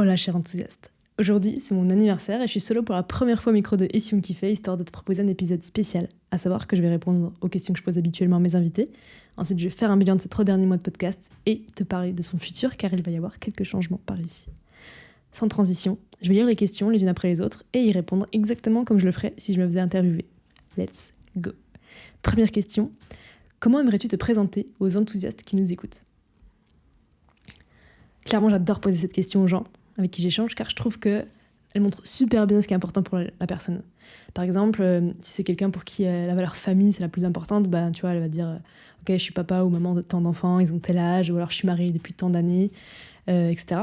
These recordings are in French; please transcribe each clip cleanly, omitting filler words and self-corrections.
Hola cher enthousiaste. Aujourd'hui, c'est mon anniversaire et je suis solo pour la première fois au micro de Et si on kiffait, histoire de te proposer un épisode spécial, à savoir que je vais répondre aux questions que je pose habituellement à mes invités. Ensuite, je vais faire un bilan de ces 3 derniers mois de podcast et te parler de son futur, car il va y avoir quelques changements par ici. Sans transition, je vais lire les questions les unes après les autres et y répondre exactement comme je le ferais si je me faisais interviewer. Let's go. Première question, comment aimerais-tu te présenter aux enthousiastes qui nous écoutent ? Clairement, j'adore poser cette question aux gens avec qui j'échange, car je trouve qu'elle montre super bien ce qui est important pour la personne. Par exemple, si c'est quelqu'un pour qui la valeur famille, c'est la plus importante, bah, tu vois, elle va dire « Ok, je suis papa ou maman de tant d'enfants, ils ont tel âge, ou alors je suis mariée depuis tant d'années, etc. »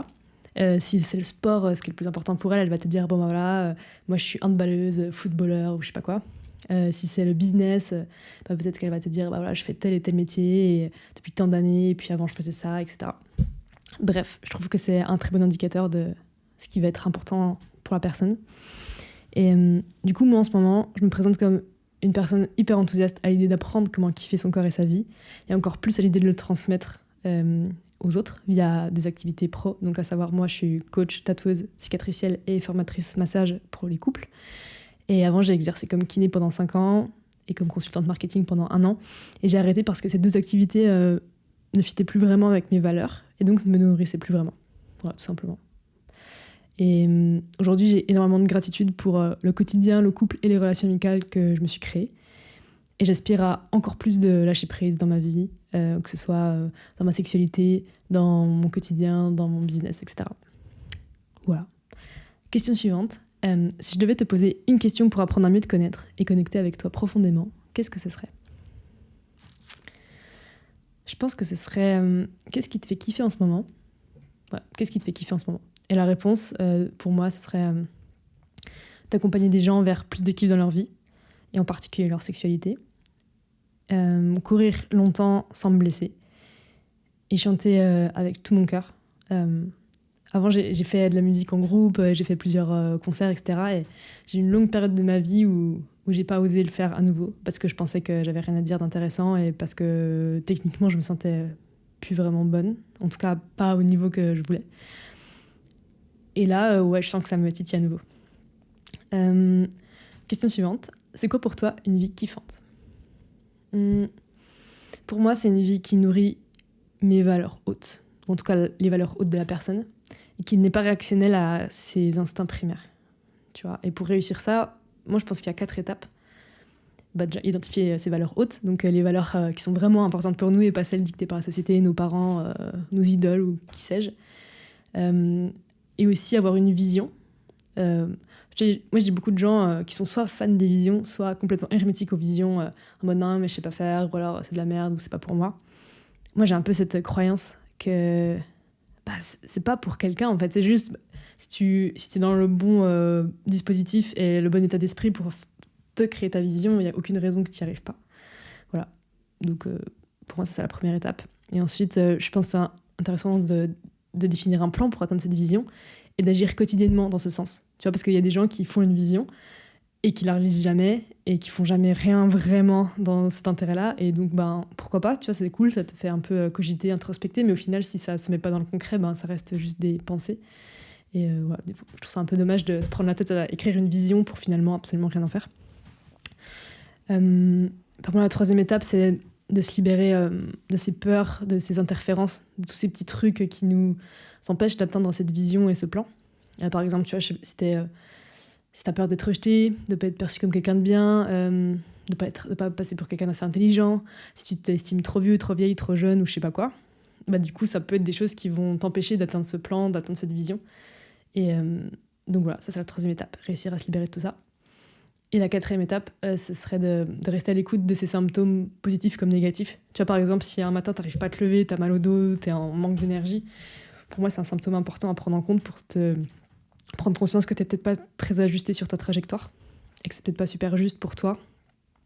Si c'est le sport, ce qui est le plus important pour elle, elle va te dire « Bon, bah voilà, moi je suis handballeuse, footballeur, ou je sais pas quoi. » Si c'est le business, bah, peut-être qu'elle va te dire bah, « voilà, je fais tel et tel métier et, depuis tant d'années, et puis avant je faisais ça, etc. » Bref, je trouve que c'est un très bon indicateur de ce qui va être important pour la personne. Et du coup, moi, en ce moment, je me présente comme une personne hyper enthousiaste à l'idée d'apprendre comment kiffer son corps et sa vie, et encore plus à l'idée de le transmettre aux autres via des activités pro. Donc, à savoir, moi, je suis coach, tatoueuse, cicatricielle et formatrice massage pour les couples. Et avant, j'ai exercé comme kiné pendant 5 ans et comme consultante marketing pendant 1 an. Et j'ai arrêté parce que ces 2 activités ne fitaient plus vraiment avec mes valeurs et donc ne me nourrissaient plus vraiment. Voilà, tout simplement. Et aujourd'hui, j'ai énormément de gratitude pour le quotidien, le couple et les relations amicales que je me suis créées. Et j'aspire à encore plus de lâcher prise dans ma vie, que ce soit dans ma sexualité, dans mon quotidien, dans mon business, etc. Voilà. Question suivante. Si je devais te poser une question pour apprendre à mieux te connaître et connecter avec toi profondément, qu'est-ce que ce serait ? Je pense que ce serait qu'est-ce qui te fait kiffer en ce moment ? Ouais, qu'est-ce qui te fait kiffer en ce moment ? Et la réponse, pour moi, ce serait d'accompagner des gens vers plus de kiff dans leur vie, et en particulier leur sexualité. Courir longtemps sans me blesser. Et chanter avec tout mon cœur. Avant, j'ai fait de la musique en groupe, j'ai fait plusieurs concerts, etc. Et j'ai eu une longue période de ma vie où j'ai pas osé le faire à nouveau, parce que je pensais que j'avais rien à dire d'intéressant et parce que techniquement, je me sentais plus vraiment bonne. En tout cas, pas au niveau que je voulais. Et là, ouais, je sens que ça me titille à nouveau. Question suivante. C'est quoi pour toi une vie kiffante ? Pour moi, c'est une vie qui nourrit mes valeurs hautes. En tout cas, les valeurs hautes de la personne. Et qui n'est pas réactionnelle à ses instincts primaires. Tu vois ? Et pour réussir ça, moi, je pense qu'il y a 4 étapes. Bah, déjà, identifier ses valeurs hautes. Donc, les valeurs qui sont vraiment importantes pour nous et pas celles dictées par la société, nos parents, nos idoles ou qui sais-je. Et aussi avoir une vision. Moi, j'ai beaucoup de gens qui sont soit fans des visions, soit complètement hermétiques aux visions, en mode non, mais je sais pas faire, ou alors c'est de la merde, ou c'est pas pour moi. Moi, j'ai un peu cette croyance que bah, c'est pas pour quelqu'un, en fait. C'est juste, si tu es dans le bon dispositif et le bon état d'esprit pour te créer ta vision, il n'y a aucune raison que tu n'y arrives pas. Voilà. Donc, pour moi, c'est ça la première étape. Et ensuite, je pense que c'est intéressant de définir un plan pour atteindre cette vision et d'agir quotidiennement dans ce sens. Tu vois, parce qu'il y a des gens qui font une vision et qui la réalisent jamais et qui font jamais rien vraiment dans cet intérêt-là. Et donc, pourquoi pas, tu vois, c'est cool, ça te fait un peu cogiter, introspecter, mais au final, si ça se met pas dans le concret, ça reste juste des pensées. Et voilà, je trouve ça un peu dommage de se prendre la tête à écrire une vision pour finalement absolument rien en faire. Par contre, la 3e étape, c'est de se libérer de ces peurs, de ces interférences, de tous ces petits trucs qui nous empêchent d'atteindre cette vision et ce plan. Par exemple, tu vois, si t'as peur d'être rejeté, de ne pas être perçu comme quelqu'un de bien, de ne pas passer pour quelqu'un d'assez intelligent, si tu t'estimes trop vieux, trop vieille, trop jeune ou je sais pas quoi, du coup, ça peut être des choses qui vont t'empêcher d'atteindre ce plan, d'atteindre cette vision. Et donc voilà, ça c'est la 3e étape, réussir à se libérer de tout ça. Et la 4e étape, ce serait de rester à l'écoute de ces symptômes positifs comme négatifs. Tu vois, par exemple, si un matin, tu n'arrives pas à te lever, tu as mal au dos, tu es en manque d'énergie, pour moi, c'est un symptôme important à prendre en compte pour te prendre conscience que tu n'es peut-être pas très ajusté sur ta trajectoire et que c'est peut-être pas super juste pour toi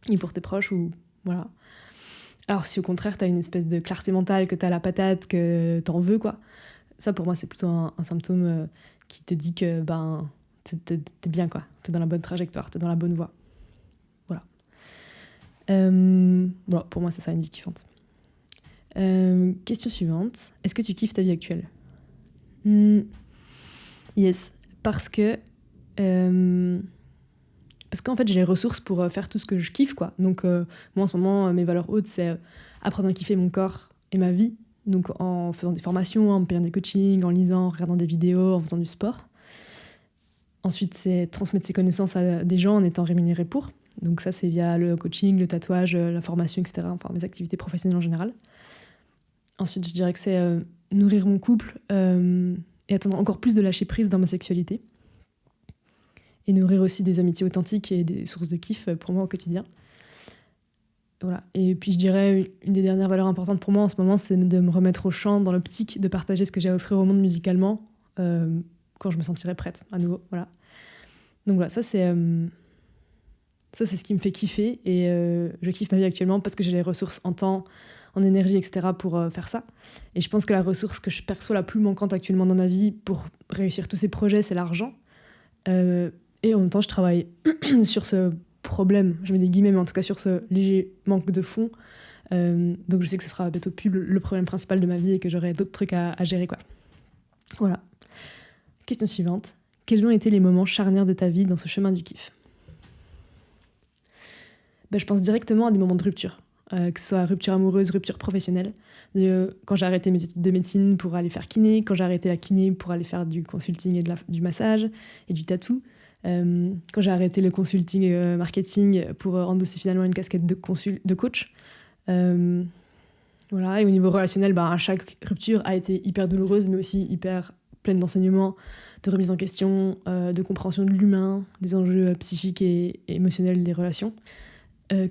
et pour tes proches. Ou voilà. Alors, si au contraire, tu as une espèce de clarté mentale, que tu as la patate, que tu en veux, quoi, ça, pour moi, c'est plutôt un symptôme qui te dit que t'es bien, quoi. T'es dans la bonne trajectoire, t'es dans la bonne voie. Voilà. Voilà, pour moi, c'est ça, une vie kiffante. Question suivante. Est-ce que tu kiffes ta vie actuelle ? Yes, parce que... parce qu'en fait, j'ai les ressources pour faire tout ce que je kiffe, quoi. Donc, moi, en ce moment, mes valeurs hautes, c'est apprendre à kiffer mon corps et ma vie. Donc, en faisant des formations, en me payant des coachings, en lisant, en regardant des vidéos, en faisant du sport. Ensuite, c'est transmettre ses connaissances à des gens en étant rémunéré pour. Donc ça, c'est via le coaching, le tatouage, la formation, etc. Enfin, mes activités professionnelles en général. Ensuite, je dirais que c'est nourrir mon couple et atteindre encore plus de lâcher prise dans ma sexualité. Et nourrir aussi des amitiés authentiques et des sources de kiff pour moi au quotidien. Voilà. Et puis je dirais, une des dernières valeurs importantes pour moi en ce moment, c'est de me remettre au chant dans l'optique de partager ce que j'ai à offrir au monde musicalement quand je me sentirai prête à nouveau. Voilà. Donc voilà, ça c'est ce qui me fait kiffer et je kiffe ma vie actuellement parce que j'ai les ressources en temps, en énergie, etc. pour faire ça. Et je pense que la ressource que je perçois la plus manquante actuellement dans ma vie pour réussir tous ces projets, c'est l'argent. Et en même temps, je travaille sur ce problème, je mets des guillemets, mais en tout cas sur ce léger manque de fonds. Donc je sais que ce sera bientôt plus le problème principal de ma vie et que j'aurai d'autres trucs à gérer, quoi. Voilà. Question suivante. Quels ont été les moments charnières de ta vie dans ce chemin du kiff ? Je pense directement à des moments de rupture, que ce soit rupture amoureuse, rupture professionnelle. Quand j'ai arrêté mes études de médecine pour aller faire kiné, quand j'ai arrêté la kiné pour aller faire du consulting et du massage et du tatou, quand j'ai arrêté le consulting marketing pour endosser finalement une casquette de coach. Voilà. Et au niveau relationnel, chaque rupture a été hyper douloureuse, mais aussi hyper pleine d'enseignements, de remise en question, de compréhension de l'humain, des enjeux psychiques et émotionnels des relations.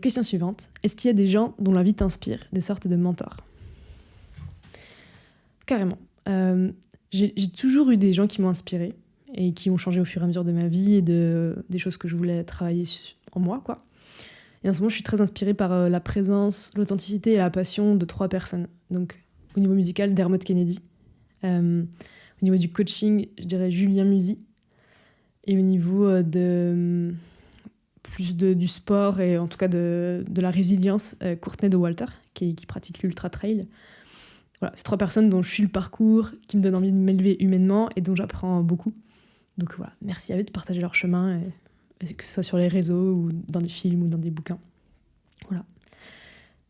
Question suivante. Est-ce qu'il y a des gens dont la vie t'inspire, des sortes de mentors ? Carrément. J'ai toujours eu des gens qui m'ont inspirée et qui ont changé au fur et à mesure de ma vie et des choses que je voulais travailler en moi, quoi. Et en ce moment, je suis très inspirée par la présence, l'authenticité et la passion de 3 personnes. Donc, au niveau musical, Dermot Kennedy. Au niveau du coaching, je dirais Julien Musi. Et au niveau du sport et en tout cas de la résilience, Courtney de Walter, qui pratique l'ultra trail. Voilà, c'est 3 personnes dont je suis le parcours, qui me donnent envie de m'élever humainement et dont j'apprends beaucoup. Donc voilà, merci à eux de partager leur chemin, que ce soit sur les réseaux ou dans des films ou dans des bouquins. Voilà.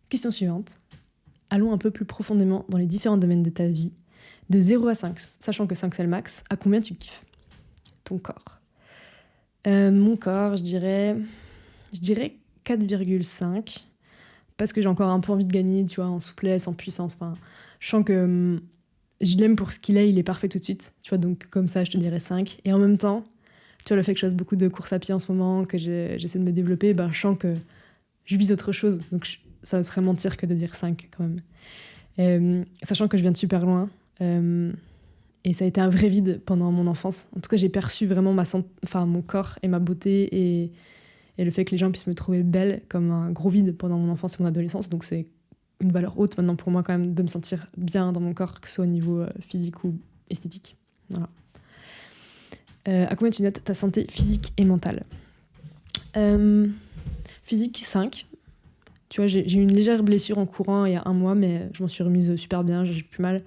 Question suivante. Allons un peu plus profondément dans les différents domaines de ta vie. De 0 à 5, sachant que 5 c'est le max, à combien tu kiffes ton corps ? Mon corps, je dirais 4,5 parce que j'ai encore un peu envie de gagner, tu vois, en souplesse, en puissance. Enfin, je sens que je l'aime pour ce qu'il est, il est parfait tout de suite. Tu vois, donc comme ça, je te dirais 5. Et en même temps, tu vois, le fait que je fasse beaucoup de courses à pied en ce moment, que j'essaie de me développer, je sens que je vise autre chose. Donc ça serait mentir que de dire 5 quand même. Sachant que je viens de super loin. Et ça a été un vrai vide pendant mon enfance. En tout cas, j'ai perçu vraiment mon corps et ma beauté et le fait que les gens puissent me trouver belle comme un gros vide pendant mon enfance et mon adolescence. Donc c'est une valeur haute maintenant pour moi quand même de me sentir bien dans mon corps, que ce soit au niveau physique ou esthétique. Voilà. À combien tu notes ta santé physique et mentale ? Physique, 5. Tu vois, j'ai eu une légère blessure en courant il y a 1 mois, mais je m'en suis remise super bien, j'ai plus mal.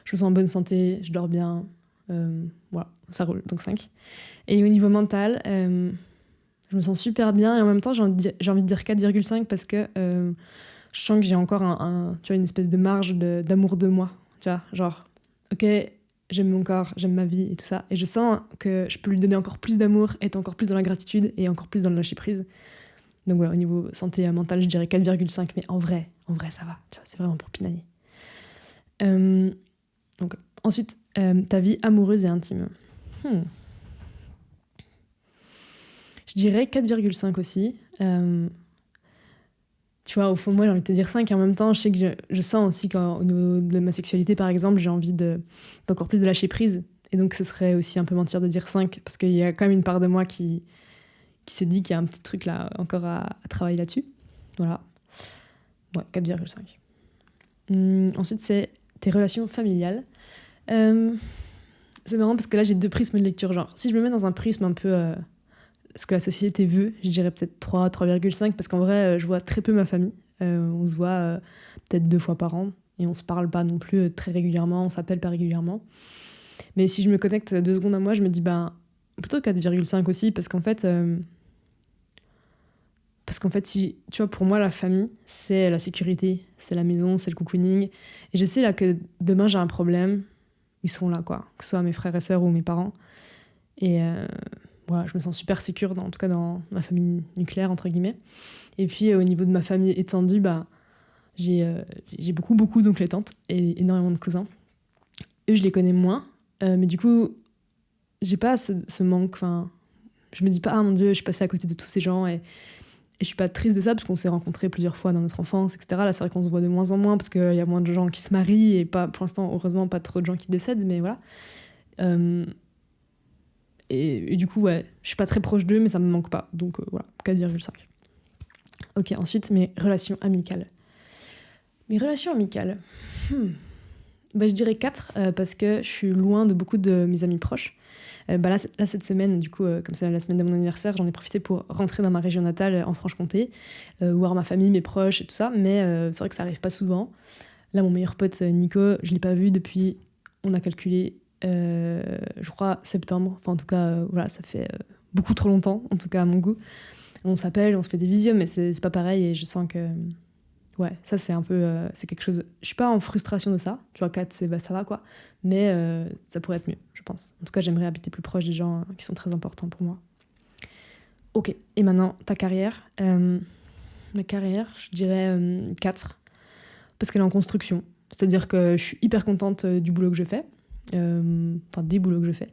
Je me sens en bonne santé, je dors bien. Voilà, ça roule, donc 5. Et au niveau mental, je me sens super bien et en même temps, j'ai envie de dire 4,5 parce que je sens que j'ai encore tu vois, une espèce de marge d'amour de moi. Tu vois, genre, ok, j'aime mon corps, j'aime ma vie et tout ça. Et je sens que je peux lui donner encore plus d'amour, être encore plus dans la gratitude et encore plus dans le lâcher prise. Donc voilà, au niveau santé mentale, je dirais 4,5. Mais en vrai, ça va. Tu vois, c'est vraiment pour pinailler. Donc, ensuite, ta vie amoureuse et intime. Je dirais 4,5 aussi. Tu vois, au fond, moi, j'ai envie de te dire 5. Et en même temps, je sais que je sens aussi qu'au niveau de ma sexualité, par exemple, j'ai envie d'encore plus de lâcher prise. Et donc, ce serait aussi un peu mentir de dire 5. Parce qu'il y a quand même une part de moi qui se dit qu'il y a un petit truc là encore à travailler là-dessus. Voilà. Ouais, 4,5. Ensuite, c'est tes relations familiales. C'est marrant parce que là, j'ai 2 prismes de lecture. Genre, si je me mets dans un prisme un peu ce que la société veut, je dirais peut-être 3,5 parce qu'en vrai, je vois très peu ma famille. On se voit peut-être 2 fois par an et on se parle pas non plus très régulièrement, on s'appelle pas régulièrement. Mais si je me connecte 2 secondes à moi, je me dis, plutôt 4,5 aussi, parce qu'en fait, si, tu vois, pour moi, la famille, c'est la sécurité, c'est la maison, c'est le cocooning. Et je sais là que demain, j'ai un problème, ils seront là, quoi. Que ce soit mes frères et sœurs ou mes parents. Et voilà, je me sens super sécure, en tout cas dans ma famille nucléaire, entre guillemets. Et puis, au niveau de ma famille étendue, j'ai beaucoup d'oncles et tantes et énormément de cousins. Eux, je les connais moins. Mais du coup, j'ai pas ce manque. Enfin, je me dis pas, ah mon Dieu, je suis passée à côté de tous ces gens. Et je suis pas triste de ça, parce qu'on s'est rencontrés plusieurs fois dans notre enfance, etc. Là, c'est vrai qu'on se voit de moins en moins, parce qu'il y a moins de gens qui se marient, et pas, pour l'instant, heureusement, pas trop de gens qui décèdent, mais voilà. Et du coup, ouais, je suis pas très proche d'eux, mais ça me manque pas. Donc voilà, 4,5. Ok, ensuite, mes relations amicales. Mes relations amicales. Je dirais 4, parce que je suis loin de beaucoup de mes amis proches. Là, cette semaine, du coup, comme c'est la semaine de mon anniversaire, j'en ai profité pour rentrer dans ma région natale, en Franche-Comté, voir ma famille, mes proches et tout ça. Mais c'est vrai que ça arrive pas souvent. Là, mon meilleur pote, Nico, je l'ai pas vu depuis, on a calculé, je crois, septembre. Enfin, en tout cas, voilà, ça fait beaucoup trop longtemps, en tout cas à mon goût. On s'appelle, on se fait des visios, mais c'est pas pareil, et je sens que... Ouais, ça c'est un peu... c'est quelque chose... Je suis pas en frustration de ça, tu vois, 4, ça va quoi, mais ça pourrait être mieux, je pense. En tout cas, j'aimerais habiter plus proche des gens qui sont très importants pour moi. Ok, et maintenant, ta carrière. Ma carrière, je dirais 4, parce qu'elle est en construction. C'est-à-dire que je suis hyper contente du boulot que je fais, enfin des boulots que je fais.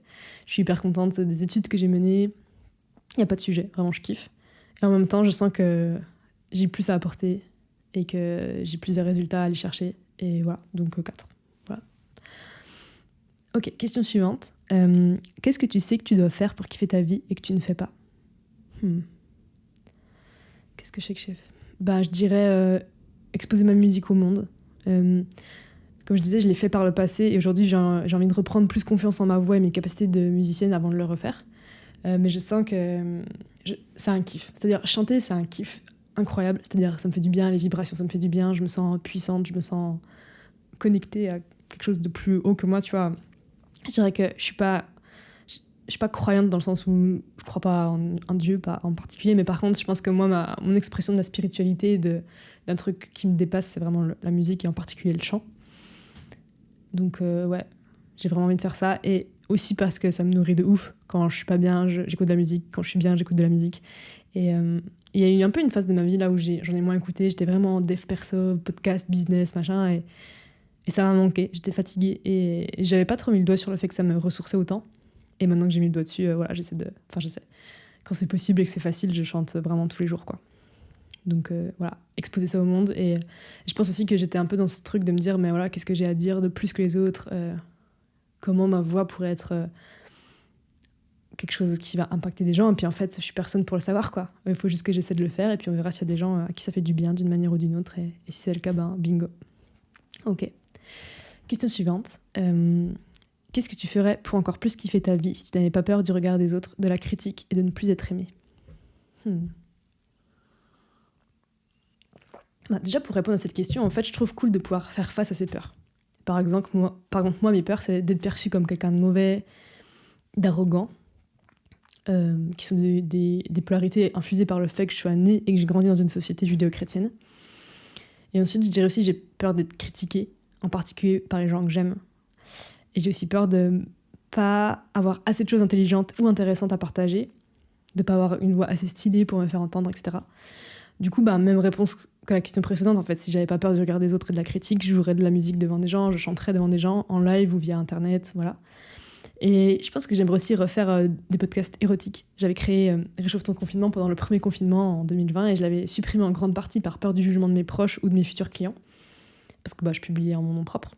Je suis hyper contente des études que j'ai menées. Il n'y a pas de sujet, vraiment, je kiffe. Et en même temps, je sens que j'ai plus à apporter et que j'ai plus de résultats à aller chercher. Et voilà, donc 4. Voilà. Ok, question suivante. Qu'est-ce que tu sais que tu dois faire pour kiffer ta vie et que tu ne fais pas? Qu'est-ce que je sais que je fais? Je dirais exposer ma musique au monde. Comme je disais, je l'ai fait par le passé, et aujourd'hui, j'ai envie de reprendre plus confiance en ma voix et mes capacités de musicienne avant de le refaire. Mais je sens que c'est un kiff. C'est-à-dire, chanter, c'est un kiff incroyable. C'est-à-dire, ça me fait du bien, les vibrations, ça me fait du bien. Je me sens puissante, je me sens connectée à quelque chose de plus haut que moi, tu vois. Je dirais que je suis pas croyante, dans le sens où je crois pas en un Dieu, pas en particulier. Mais par contre, je pense que moi, mon expression de la spiritualité, d'un truc qui me dépasse, c'est vraiment la musique, et en particulier le chant. Donc, ouais, j'ai vraiment envie de faire ça. Et aussi parce que ça me nourrit de ouf. Quand je suis pas bien, j'écoute de la musique. Quand je suis bien, j'écoute de la musique. Et il y a eu un peu une phase de ma vie là où j'en ai moins écouté. J'étais vraiment en dev perso, podcast, business, machin. Et ça m'a manqué. J'étais fatiguée. Et j'avais pas trop mis le doigt sur le fait que ça me ressourçait autant. Et maintenant que j'ai mis le doigt dessus, voilà, j'essaie. Quand c'est possible et que c'est facile, je chante vraiment tous les jours, quoi. Donc voilà, exposer ça au monde. Et je pense aussi que j'étais un peu dans ce truc de me dire, mais voilà, qu'est-ce que j'ai à dire de plus que les autres, comment ma voix pourrait être quelque chose qui va impacter des gens. Et puis en fait, je suis personne pour le savoir, quoi. Il faut juste que j'essaie de le faire, et puis on verra s'il y a des gens à qui ça fait du bien d'une manière ou d'une autre. Et si c'est le cas, bingo. Ok. Question suivante. Qu'est-ce que tu ferais pour encore plus kiffer ta vie si tu n'avais pas peur du regard des autres, de la critique et de ne plus être aimé? Déjà, pour répondre à cette question, en fait, je trouve cool de pouvoir faire face à ces peurs. Par exemple, moi, mes peurs, c'est d'être perçue comme quelqu'un de mauvais, d'arrogant, qui sont des polarités infusées par le fait que je sois née et que j'ai grandi dans une société judéo-chrétienne. Et ensuite, je dirais aussi, j'ai peur d'être critiquée, en particulier par les gens que j'aime. Et j'ai aussi peur de pas avoir assez de choses intelligentes ou intéressantes à partager, de pas avoir une voix assez stylée pour me faire entendre, etc. Du coup, même réponse que la question précédente, en fait. Si j'avais pas peur du regard des autres et de la critique, je jouerais de la musique devant des gens, je chanterais devant des gens, en live ou via Internet, voilà. Et je pense que j'aimerais aussi refaire des podcasts érotiques. J'avais créé Réchauffe ton confinement pendant le premier confinement en 2020, et je l'avais supprimé en grande partie par peur du jugement de mes proches ou de mes futurs clients, parce que je publiais en mon nom propre.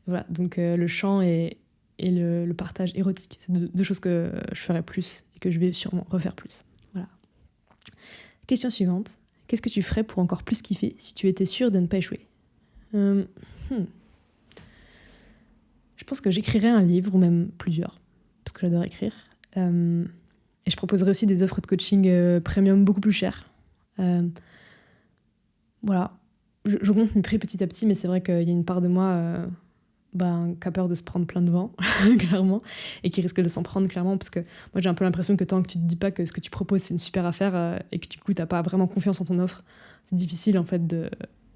Voilà, donc le chant et le partage érotique, c'est deux choses que je ferais plus et que je vais sûrement refaire plus. Voilà. Question suivante. Qu'est-ce que tu ferais pour encore plus kiffer si tu étais sûre de ne pas échouer? Je pense que j'écrirais un livre, ou même plusieurs, parce que j'adore écrire. Et je proposerais aussi des offres de coaching premium beaucoup plus chères. Voilà. J'augmente mes prix petit à petit, mais c'est vrai qu'il y a une part de moi qui a peur de se prendre plein de vent, clairement, et qui risque de s'en prendre, clairement, parce que moi, j'ai un peu l'impression que tant que tu te dis pas que ce que tu proposes, c'est une super affaire, et que du coup, t'as pas vraiment confiance en ton offre, c'est difficile, en fait,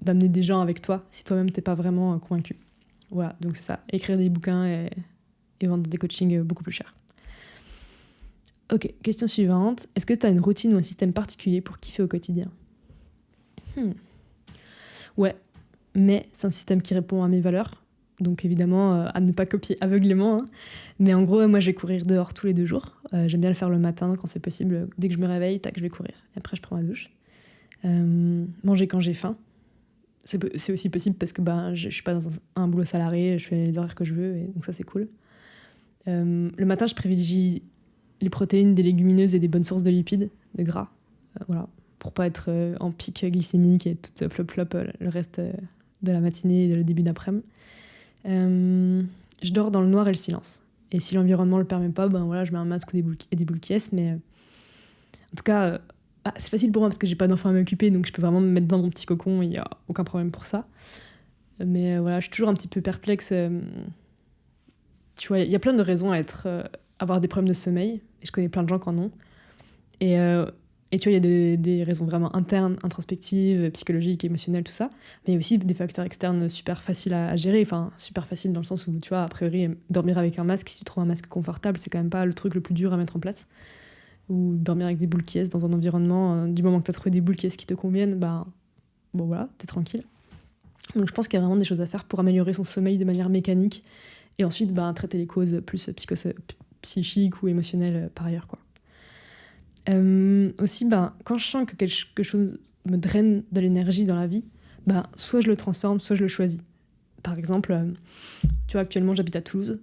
d'amener des gens avec toi si toi-même, t'es pas vraiment convaincu. Voilà, donc c'est ça. Écrire des bouquins et vendre des coachings beaucoup plus chers. Ok, question suivante. Est-ce que tu as une routine ou un système particulier pour kiffer au quotidien ? Ouais, mais c'est un système qui répond à mes valeurs. Donc évidemment, à ne pas copier aveuglément. Hein. Mais en gros, moi, je vais courir dehors tous les 2 jours. J'aime bien le faire le matin quand c'est possible. Dès que je me réveille, tac, je vais courir. Et après, je prends ma douche. Manger quand j'ai faim. C'est aussi possible parce que je suis pas dans un boulot salarié, je fais les horaires que je veux, et donc ça, c'est cool. Le matin, je privilégie les protéines, des légumineuses et des bonnes sources de lipides, de gras. Voilà, pour pas être en pic glycémique et tout flop-flop le reste de la matinée et le début d'après-midi. Je dors dans le noir et le silence. Et si l'environnement le permet pas, je mets un masque ou des boules qui est, mais en tout cas, c'est facile pour moi parce que j'ai pas d'enfant à m'occuper, donc je peux vraiment me mettre dans mon petit cocon, il y a aucun problème pour ça. Mais je suis toujours un petit peu perplexe. Tu vois, il y a plein de raisons à avoir des problèmes de sommeil, et je connais plein de gens qui en ont. Et tu vois, il y a des raisons vraiment internes, introspectives, psychologiques, émotionnelles, tout ça. Mais il y a aussi des facteurs externes super faciles à gérer. Enfin, super faciles dans le sens où, tu vois, a priori, dormir avec un masque, si tu trouves un masque confortable, c'est quand même pas le truc le plus dur à mettre en place. Ou dormir avec des boules qui est dans un environnement, du moment que tu as trouvé des boules qui est qui te conviennent, voilà, t'es tranquille. Donc je pense qu'il y a vraiment des choses à faire pour améliorer son sommeil de manière mécanique. Et ensuite, traiter les causes plus psychiques ou émotionnelles par ailleurs, quoi. Aussi, quand je sens que quelque chose me draine de l'énergie dans la vie, soit je le transforme, soit je le choisis. Par exemple, tu vois, actuellement, j'habite à Toulouse.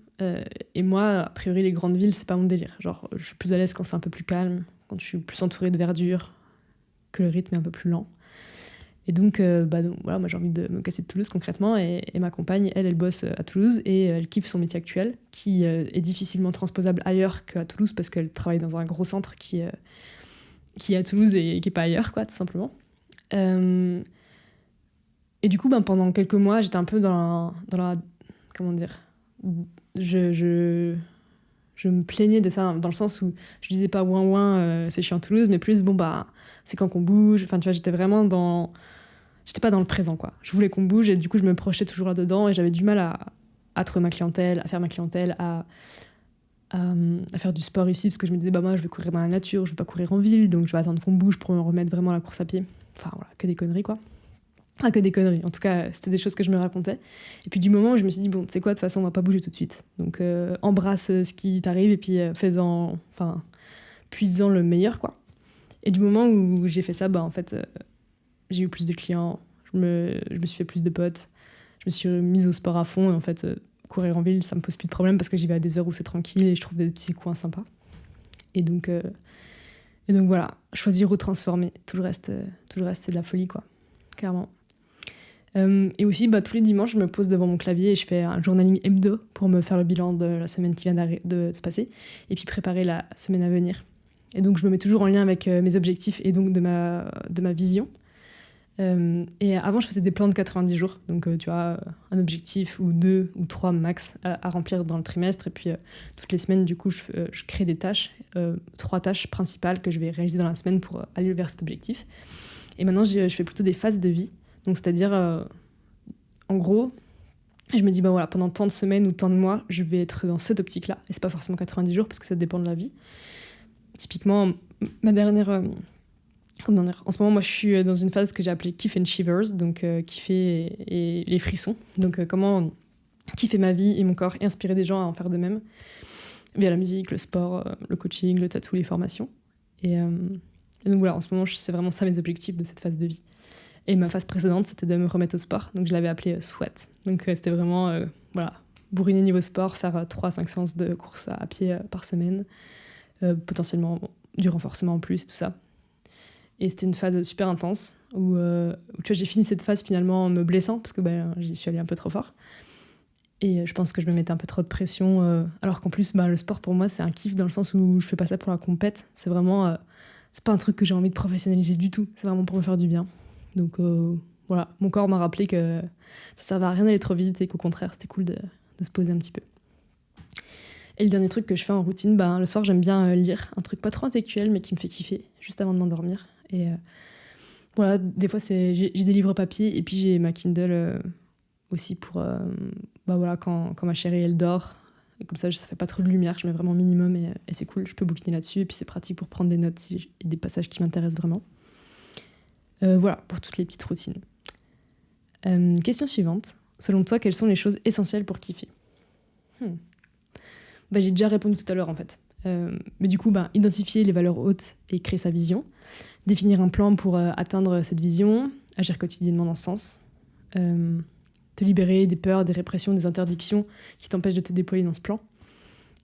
Et moi, a priori, les grandes villes, c'est pas mon délire. Genre, je suis plus à l'aise quand c'est un peu plus calme, quand je suis plus entourée de verdure, que le rythme est un peu plus lent. Et donc, voilà, moi j'ai envie de me casser de Toulouse concrètement, et ma compagne, elle bosse à Toulouse et elle kiffe son métier actuel, qui est difficilement transposable ailleurs qu'à Toulouse parce qu'elle travaille dans un gros centre qui est à Toulouse et qui est pas ailleurs, quoi, tout simplement. Et du coup, pendant quelques mois, j'étais un peu dans la comment dire, je me plaignais de ça, dans le sens où je disais pas ouin ouin, c'est chiant Toulouse, mais plus c'est quand qu'on bouge. Enfin, tu vois, j'étais pas dans le présent, quoi. Je voulais qu'on bouge et du coup, je me projetais toujours là-dedans et j'avais du mal à trouver ma clientèle, à faire ma clientèle, à faire du sport ici, parce que je me disais, moi, je vais courir dans la nature, je vais pas courir en ville, donc je vais attendre qu'on bouge pour me remettre vraiment à la course à pied. Enfin, voilà, que des conneries, quoi. Que des conneries. En tout cas, c'était des choses que je me racontais. Et puis, du moment où je me suis dit, bon, tu sais quoi, de toute façon, on va pas bouger tout de suite. Donc, embrasse ce qui t'arrive et puis puise-en le meilleur, quoi. Et du moment où j'ai fait ça, en fait, j'ai eu plus de clients, je me suis fait plus de potes, je me suis mise au sport à fond, et en fait, courir en ville, ça me pose plus de problème parce que j'y vais à des heures où c'est tranquille et je trouve des petits coins sympas. Et donc voilà, choisir ou transformer. Tout le reste, c'est de la folie, quoi, clairement. Et aussi, tous les dimanches, je me pose devant mon clavier et je fais un journaling hebdo pour me faire le bilan de la semaine qui vient de se passer et puis préparer la semaine à venir. Et donc, je me mets toujours en lien avec mes objectifs et donc de ma vision. Et avant, je faisais des plans de 90 jours. Donc, tu vois, un objectif ou 2 ou 3 max à remplir dans le trimestre. Et puis, toutes les semaines, du coup, je crée des tâches, 3 tâches principales que je vais réaliser dans la semaine pour aller vers cet objectif. Et maintenant, je fais plutôt des phases de vie. Donc, c'est-à-dire, en gros, je me dis, voilà, pendant tant de semaines ou tant de mois, je vais être dans cette optique-là. Et c'est pas forcément 90 jours parce que ça dépend de la vie. Typiquement, ma dernière... en ce moment, moi, je suis dans une phase que j'ai appelée Kiff and Shivers, donc kiffer et les frissons. Donc, comment kiffer ma vie et mon corps et inspirer des gens à en faire de même via la musique, le sport, le coaching, le tattoo, les formations. Et donc, voilà, en ce moment, c'est vraiment ça mes objectifs de cette phase de vie. Et ma phase précédente, c'était de me remettre au sport. Donc, je l'avais appelée Sweat. Donc, c'était vraiment, bourriner niveau sport, faire 3-5 séances de course à pied par semaine, potentiellement du renforcement en plus et tout ça. Et c'était une phase super intense où tu vois, j'ai fini cette phase finalement en me blessant parce que j'y suis allée un peu trop fort. Et je pense que je me mettais un peu trop de pression. Alors qu'en plus, le sport pour moi, c'est un kiff dans le sens où je fais pas ça pour la compète. C'est vraiment... c'est pas un truc que j'ai envie de professionnaliser du tout. C'est vraiment pour me faire du bien. Donc voilà, mon corps m'a rappelé que ça servait à rien d'aller trop vite et qu'au contraire, c'était cool de se poser un petit peu. Et le dernier truc que je fais en routine, le soir, j'aime bien lire un truc pas trop intellectuel, mais qui me fait kiffer, juste avant de m'endormir. Et voilà, des fois, j'ai des livres papier, et puis j'ai ma Kindle aussi pour quand ma chérie, elle dort. Et comme ça fait pas trop de lumière, je mets vraiment minimum, et c'est cool, je peux bouquiner là-dessus, et puis c'est pratique pour prendre des notes si j'ai des passages qui m'intéressent vraiment. Voilà, pour toutes les petites routines. Question suivante. Selon toi, quelles sont les choses essentielles pour kiffer ? J'ai déjà répondu tout à l'heure en fait. Mais du coup, identifier les valeurs hautes et créer sa vision. Définir un plan pour atteindre cette vision. Agir quotidiennement dans ce sens. Te libérer des peurs, des répressions, des interdictions qui t'empêchent de te déployer dans ce plan.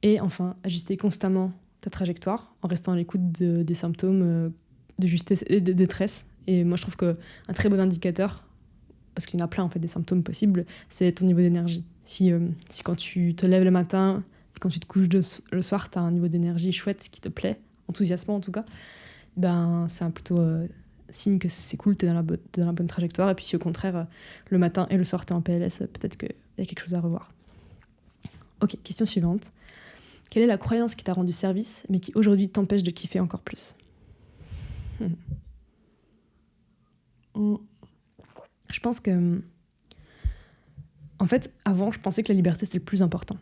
Et enfin, ajuster constamment ta trajectoire en restant à l'écoute des symptômes de justesse et de détresse. Et moi, je trouve qu'un très bon indicateur, parce qu'il y en a plein en fait des symptômes possibles, c'est ton niveau d'énergie. Si quand tu te lèves le matin, quand tu te couches le soir, tu as un niveau d'énergie chouette qui te plaît, enthousiasmant en tout cas, c'est un plutôt signe que c'est cool, tu es dans la bonne trajectoire. Et puis si au contraire, le matin et le soir, tu es en PLS, peut-être qu'il y a quelque chose à revoir. Ok, question suivante. Quelle est la croyance qui t'a rendu service, mais qui aujourd'hui t'empêche de kiffer encore plus ? Je pense que... En fait, avant, je pensais que la liberté, c'était le plus important.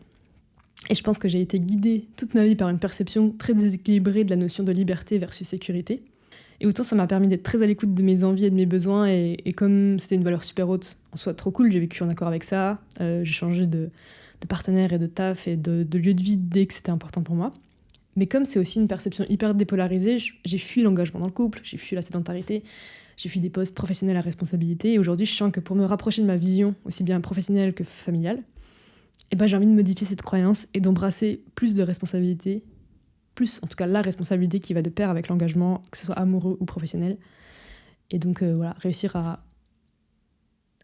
Et je pense que j'ai été guidée toute ma vie par une perception très déséquilibrée de la notion de liberté versus sécurité. Et autant ça m'a permis d'être très à l'écoute de mes envies et de mes besoins, et comme c'était une valeur super haute, en soi trop cool, j'ai vécu en accord avec ça, j'ai changé de partenaire et de taf et de lieu de vie dès que c'était important pour moi. Mais comme c'est aussi une perception hyper dépolarisée, j'ai fui l'engagement dans le couple, j'ai fui la sédentarité, j'ai fui des postes professionnels à responsabilité, et aujourd'hui je sens que pour me rapprocher de ma vision, aussi bien professionnelle que familiale, j'ai envie de modifier cette croyance et d'embrasser plus de responsabilités, plus en tout cas la responsabilité qui va de pair avec l'engagement, que ce soit amoureux ou professionnel. Et donc réussir à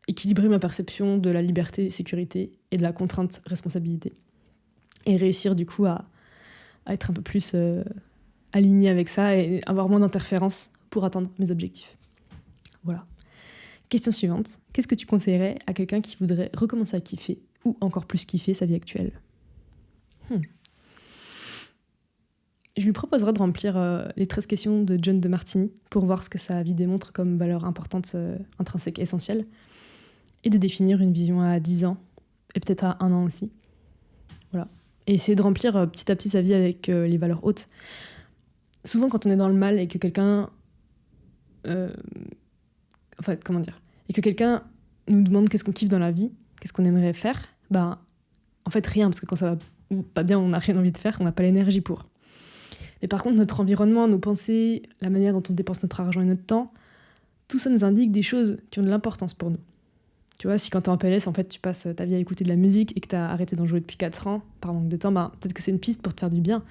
équilibrer ma perception de la liberté, sécurité et de la contrainte, responsabilité. Et réussir du coup à être un peu plus aligné avec ça et avoir moins d'interférences pour atteindre mes objectifs. Voilà. Question suivante. Qu'est-ce que tu conseillerais à quelqu'un qui voudrait recommencer à kiffer ou encore plus kiffer sa vie actuelle ? Je lui proposerai de remplir les 13 questions de John de Martini pour voir ce que sa vie démontre comme valeur importante, intrinsèque, essentielle, et de définir une vision à 10 ans, et peut-être à 1 an aussi. Voilà. Et essayer de remplir petit à petit sa vie avec les valeurs hautes. Souvent, quand on est dans le mal et que quelqu'un... Et que quelqu'un nous demande qu'est-ce qu'on kiffe dans la vie, qu'est-ce qu'on aimerait faire, en fait, rien, parce que quand ça va pas bien, on n'a rien envie de faire, on n'a pas l'énergie pour. Mais par contre, notre environnement, nos pensées, la manière dont on dépense notre argent et notre temps, tout ça nous indique des choses qui ont de l'importance pour nous. Tu vois, si quand t'es en PLS, en fait, tu passes ta vie à écouter de la musique et que t'as arrêté d'en jouer depuis 4 ans, par manque de temps, peut-être que c'est une piste pour te faire du bien.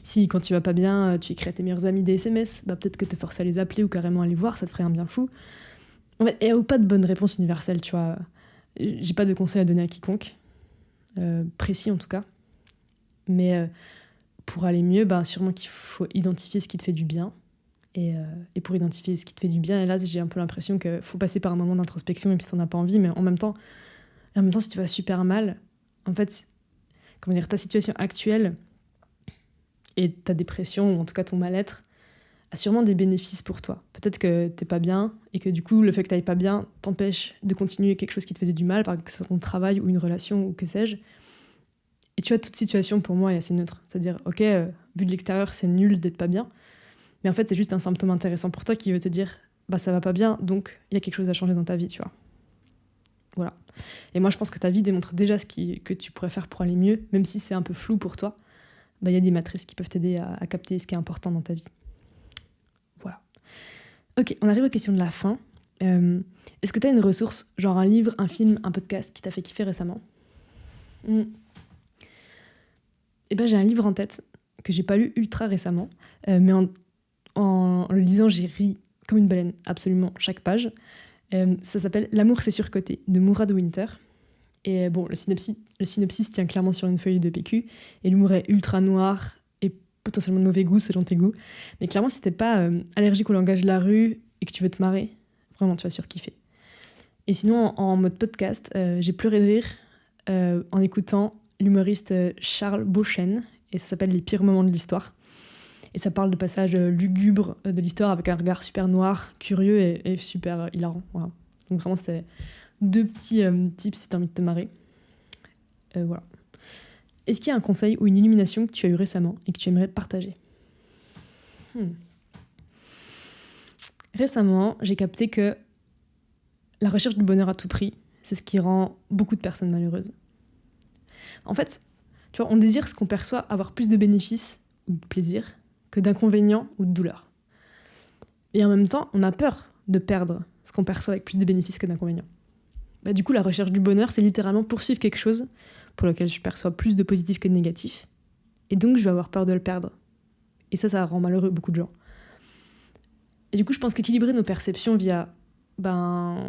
Si quand tu vas pas bien, tu écris à tes meilleurs amis des SMS, peut-être que te forcer à les appeler ou carrément à les voir, ça te ferait un bien fou. En fait, il n'y a pas de bonne réponse universelle, tu vois. J'ai pas de conseils à donner à quiconque, précis en tout cas. Mais pour aller mieux, sûrement qu'il faut identifier ce qui te fait du bien. Et pour identifier ce qui te fait du bien, et là, j'ai un peu l'impression qu'il faut passer par un moment d'introspection, même si t'en as pas envie. Mais en même temps, si tu vas super mal, en fait, ta situation actuelle et ta dépression, ou en tout cas ton mal-être, a sûrement des bénéfices pour toi. Peut-être que t'es pas bien, et que du coup, le fait que t'ailles pas bien t'empêche de continuer quelque chose qui te faisait du mal, par exemple que ce soit ton travail ou une relation ou que sais-je. Et tu vois, toute situation pour moi est assez neutre. C'est-à-dire, ok, vu de l'extérieur, c'est nul d'être pas bien, mais en fait, c'est juste un symptôme intéressant pour toi qui veut te dire, ça va pas bien, donc il y a quelque chose à changer dans ta vie, tu vois. Voilà. Et moi, je pense que ta vie démontre déjà que tu pourrais faire pour aller mieux, même si c'est un peu flou pour toi. Il y a des matrices qui peuvent t'aider à capter ce qui est important dans ta vie. Voilà. Ok, on arrive aux questions de la fin. Est-ce que tu as une ressource, genre un livre, un film, un podcast qui t'a fait kiffer récemment ? J'ai un livre en tête que j'ai pas lu ultra récemment, mais en le lisant, j'ai ri comme une baleine, absolument chaque page. Ça s'appelle « L'amour, c'est surcoté » de Mourad Winter. Et le synopsis tient clairement sur une feuille de PQ, et l'humour est ultra noir et potentiellement de mauvais goût selon tes goûts. Mais clairement, si t'es pas allergique au langage de la rue et que tu veux te marrer, vraiment, tu vas surkiffer. Et sinon, en mode podcast, j'ai pleuré de rire en écoutant l'humoriste Charles Beauchesne, et ça s'appelle Les pires moments de l'histoire. Et ça parle de passages lugubres de l'histoire avec un regard super noir, curieux et super hilarant. Voilà. Donc vraiment, c'était 2 petits tips si t'as envie de te marrer. Voilà. Est-ce qu'il y a un conseil ou une illumination que tu as eu récemment et que tu aimerais partager ? Récemment, j'ai capté que la recherche du bonheur à tout prix, c'est ce qui rend beaucoup de personnes malheureuses. En fait, tu vois, on désire ce qu'on perçoit avoir plus de bénéfices ou de plaisir que d'inconvénients ou de douleurs. Et en même temps, on a peur de perdre ce qu'on perçoit avec plus de bénéfices que d'inconvénients. Du coup, la recherche du bonheur, c'est littéralement poursuivre quelque chose pour lequel je perçois plus de positif que de négatif. Et donc, je vais avoir peur de le perdre. Et ça rend malheureux beaucoup de gens. Et du coup, je pense qu'équilibrer nos perceptions via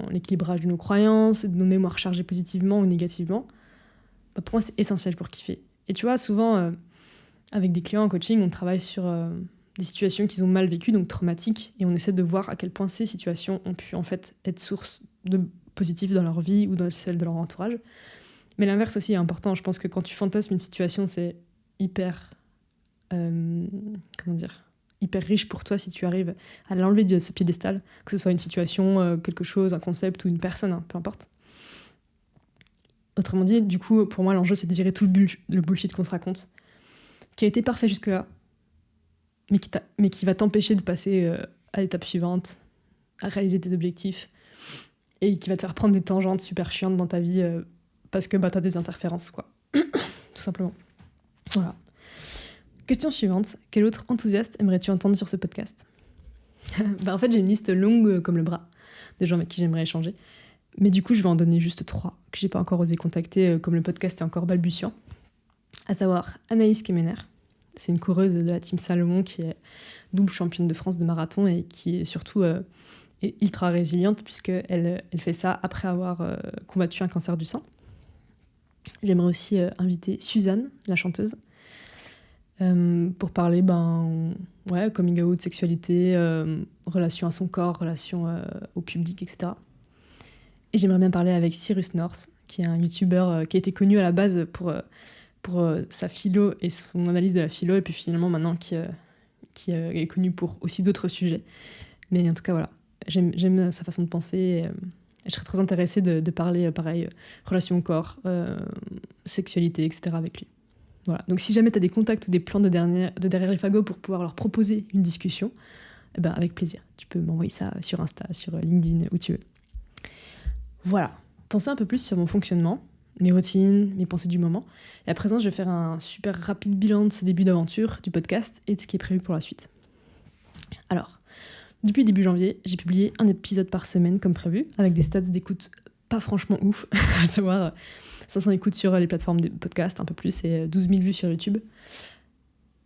l'équilibrage de nos croyances, de nos mémoires chargées positivement ou négativement, pour moi, c'est essentiel pour kiffer. Et tu vois, souvent, avec des clients en coaching, on travaille sur des situations qu'ils ont mal vécues, donc traumatiques, et on essaie de voir à quel point ces situations ont pu en fait être source de positif dans leur vie ou dans celle de leur entourage. Mais l'inverse aussi est important. Je pense que quand tu fantasmes une situation, c'est hyper hyper riche pour toi si tu arrives à l'enlever de ce piédestal, que ce soit une situation, quelque chose, un concept ou une personne, hein, peu importe. Autrement dit, du coup, pour moi, l'enjeu, c'est de virer tout le bullshit qu'on se raconte, qui a été parfait jusque-là, mais qui va t'empêcher de passer à l'étape suivante, à réaliser tes objectifs, et qui va te faire prendre des tangentes super chiantes dans ta vie parce que t'as des interférences, quoi. Tout simplement. Voilà. Question suivante. Quel autre enthousiaste aimerais-tu entendre sur ce podcast ? En fait, j'ai une liste longue comme le bras des gens avec qui j'aimerais échanger. Mais du coup, je vais en donner juste 3 que j'ai pas encore osé contacter, comme le podcast est encore balbutiant. À savoir Anaïs Kemener. C'est une coureuse de la team Salomon qui est double championne de France de marathon et qui est surtout est ultra résiliente puisqu'elle fait ça après avoir combattu un cancer du sein. J'aimerais aussi inviter Suzanne, la chanteuse, pour parler coming out, sexualité, relation à son corps, relation au public, etc. Et j'aimerais bien parler avec Cyrus North, qui est un youtubeur qui a été connu à la base pour sa philo et son analyse de la philo, et puis finalement maintenant qui est connu pour aussi d'autres sujets. Mais en tout cas, voilà, j'aime sa façon de penser, et je serais très intéressée de parler, pareil, relation au corps, sexualité, etc. avec lui. Voilà. Donc si jamais tu as des contacts ou des plans de derrière les fagots pour pouvoir leur proposer une discussion, avec plaisir. Tu peux m'envoyer ça sur Insta, sur LinkedIn, où tu veux. Voilà. T'en sais un peu plus sur mon fonctionnement, mes routines, mes pensées du moment. Et à présent, je vais faire un super rapide bilan de ce début d'aventure du podcast et de ce qui est prévu pour la suite. Alors, depuis début janvier, j'ai publié un épisode par semaine comme prévu, avec des stats d'écoute pas franchement ouf, à savoir 500 écoutes sur les plateformes de podcast, un peu plus, et 12 000 vues sur YouTube.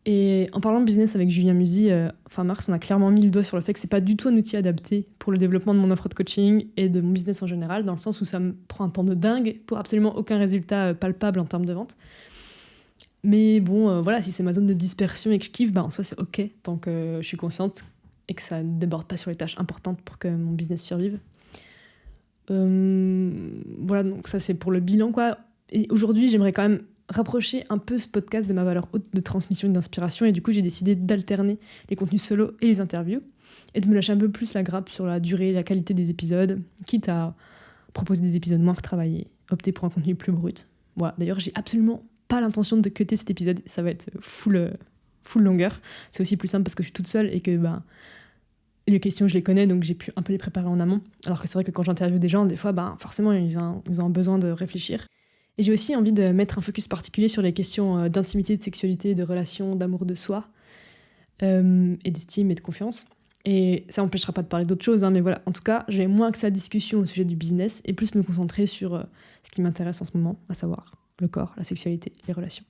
Et en parlant de business avec Julien Musi, fin mars, on a clairement mis le doigt sur le fait que c'est pas du tout un outil adapté pour le développement de mon offre de coaching et de mon business en général, dans le sens où ça me prend un temps de dingue pour absolument aucun résultat palpable en termes de vente. Mais bon, voilà, si c'est ma zone de dispersion et que je kiffe, en soi c'est ok, tant que je suis consciente et que ça ne déborde pas sur les tâches importantes pour que mon business survive. Voilà, donc ça c'est pour le bilan, quoi. Et aujourd'hui, j'aimerais quand même rapprocher un peu ce podcast de ma valeur haute de transmission et d'inspiration, et du coup j'ai décidé d'alterner les contenus solo et les interviews et de me lâcher un peu plus la grappe sur la durée et la qualité des épisodes, quitte à proposer des épisodes moins retravaillés, opter pour un contenu plus brut. Voilà. D'ailleurs, j'ai absolument pas l'intention de cutter cet épisode, ça va être full longueur. C'est aussi plus simple parce que je suis toute seule et que les questions je les connais, donc j'ai pu un peu les préparer en amont, alors que c'est vrai que quand j'interviewe des gens, des fois forcément ils ont besoin de réfléchir. Et j'ai aussi envie de mettre un focus particulier sur les questions d'intimité, de sexualité, de relations, d'amour de soi, et d'estime et de confiance. Et ça n'empêchera pas de parler d'autres choses, mais voilà. En tout cas, j'ai moins que ça discussion au sujet du business et plus me concentrer sur ce qui m'intéresse en ce moment, à savoir le corps, la sexualité, les relations.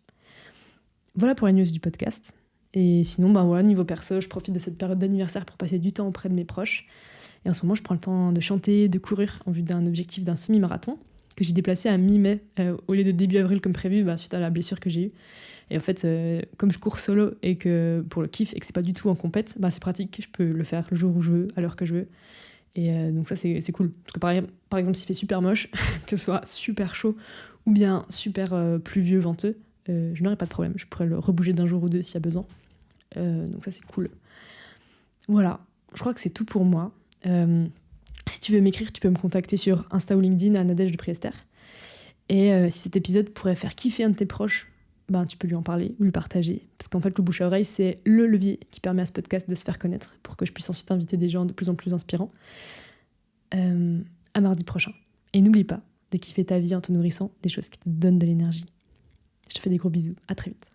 Voilà pour les news du podcast. Et sinon, niveau perso, je profite de cette période d'anniversaire pour passer du temps auprès de mes proches. Et en ce moment, je prends le temps de chanter, de courir en vue d'un objectif d'un semi-marathon que j'ai déplacé à mi-mai au lieu de début avril comme prévu, suite à la blessure que j'ai eue. Et en fait, comme je cours solo et que pour le kiff et que c'est pas du tout en compète, c'est pratique, je peux le faire le jour où je veux, à l'heure que je veux. Et donc ça, c'est cool. Parce que par exemple, s'il fait super moche, que ce soit super chaud ou bien super pluvieux, venteux, je n'aurais pas de problème. Je pourrais le rebouger d'un jour ou deux s'il y a besoin. Donc ça, c'est cool. Voilà, je crois que c'est tout pour moi. Si tu veux m'écrire, tu peux me contacter sur Insta ou LinkedIn à Nadège de Priester. Et si cet épisode pourrait faire kiffer un de tes proches, ben, tu peux lui en parler ou lui partager. Parce qu'en fait, le bouche à oreille, c'est le levier qui permet à ce podcast de se faire connaître pour que je puisse ensuite inviter des gens de plus en plus inspirants. À mardi prochain. Et n'oublie pas de kiffer ta vie en te nourrissant des choses qui te donnent de l'énergie. Je te fais des gros bisous. À très vite.